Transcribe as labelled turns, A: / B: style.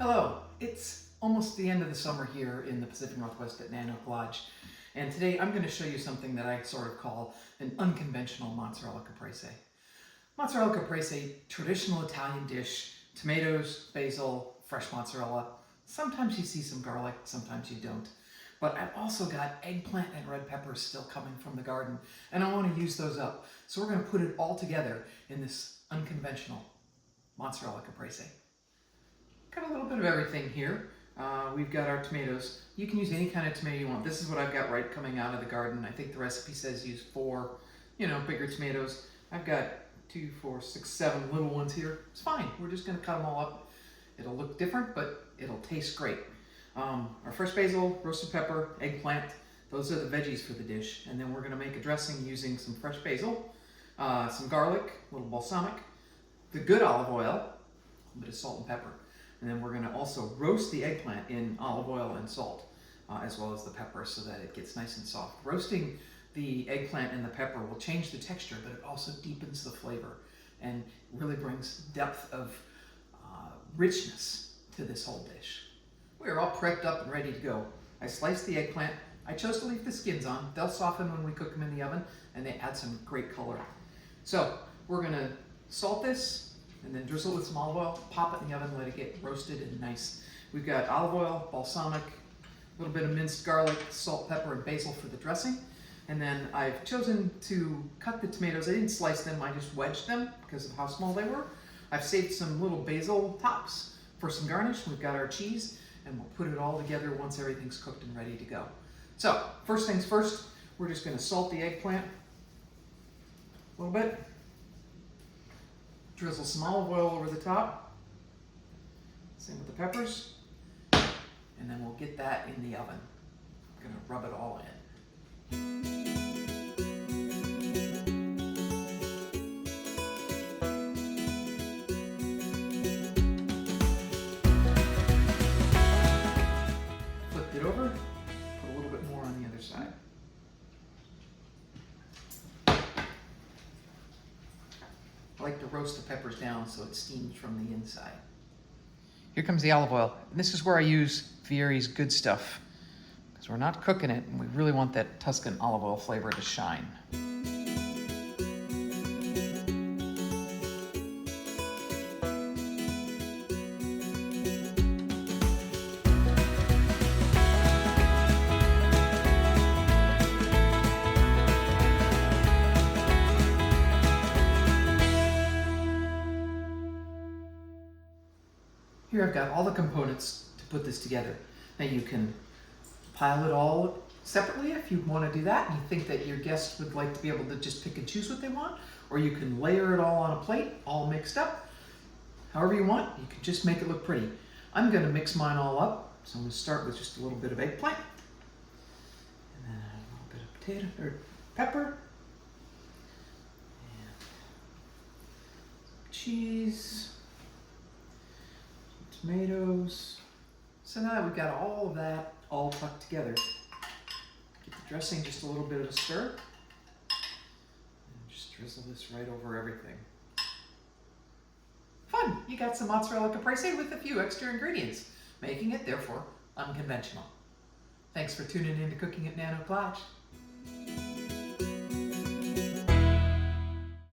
A: Hello, it's almost the end of the summer here in the Pacific Northwest at Nanook Lodge, and today I'm going to show you something that I sort of call an unconventional mozzarella caprese. Mozzarella caprese, traditional Italian dish, tomatoes, basil, fresh mozzarella. Sometimes you see some garlic, sometimes you don't. But I've also got eggplant and red peppers still coming from the garden, and I want to use those up. So we're going to put it all together in this unconventional mozzarella caprese. Got a little bit of everything here. We've got our tomatoes. You can use any kind of tomato you want. This is what I've got right coming out of the garden. I think the recipe says use 4, bigger tomatoes. I've got 2, 4, 6, 7 little ones here. It's fine. We're just going to cut them all up. It'll look different, but it'll taste great. Our fresh basil, roasted pepper, eggplant, those are the veggies for the dish. And then we're going to make a dressing using some fresh basil, some garlic, a little balsamic, the good olive oil, a little bit of salt and pepper. And then we're going to also roast the eggplant in olive oil and salt, as well as the pepper, so that it gets nice and soft. Roasting the eggplant and the pepper will change the texture, but it also deepens the flavor and really brings depth of richness to this whole dish. We're all prepped up and ready to go. I sliced the eggplant. I chose to leave the skins on. They'll soften when we cook them in the oven, and they add some great color. So we're going to salt this, and then drizzle with some olive oil, pop it in the oven, let it get roasted and nice. We've got olive oil, balsamic, a little bit of minced garlic, salt, pepper, and basil for the dressing. And then I've chosen to cut the tomatoes. I didn't slice them, I just wedged them because of how small they were. I've saved some little basil tops for some garnish. We've got our cheese, and we'll put it all together once everything's cooked and ready to go. So, first things first, we're just going to salt the eggplant a little bit. Drizzle some olive oil over the top. Same with the peppers. And then we'll get that in the oven. I'm going to rub it all in. Flipped it over. Put a little bit more on the other side. I like to roast the peppers down so it steams from the inside. Here comes the olive oil. And this is where I use Vieri's Good Stuff, because we're not cooking it and we really want that Tuscan olive oil flavor to shine. Here I've got all the components to put this together. Now you can pile it all separately if you want to do that and you think that your guests would like to be able to just pick and choose what they want, or you can layer it all on a plate, all mixed up. However you want, you can just make it look pretty. I'm going to mix mine all up, so I'm going to start with just a little bit of eggplant, and then a little bit of potato or pepper, and cheese. Tomatoes. So now that we've got all of that all tucked together, get the dressing just a little bit of a stir, and just drizzle this right over everything. Fun! You got some mozzarella caprese with a few extra ingredients, making it therefore unconventional. Thanks for tuning in to Cooking at Nanook Lodge.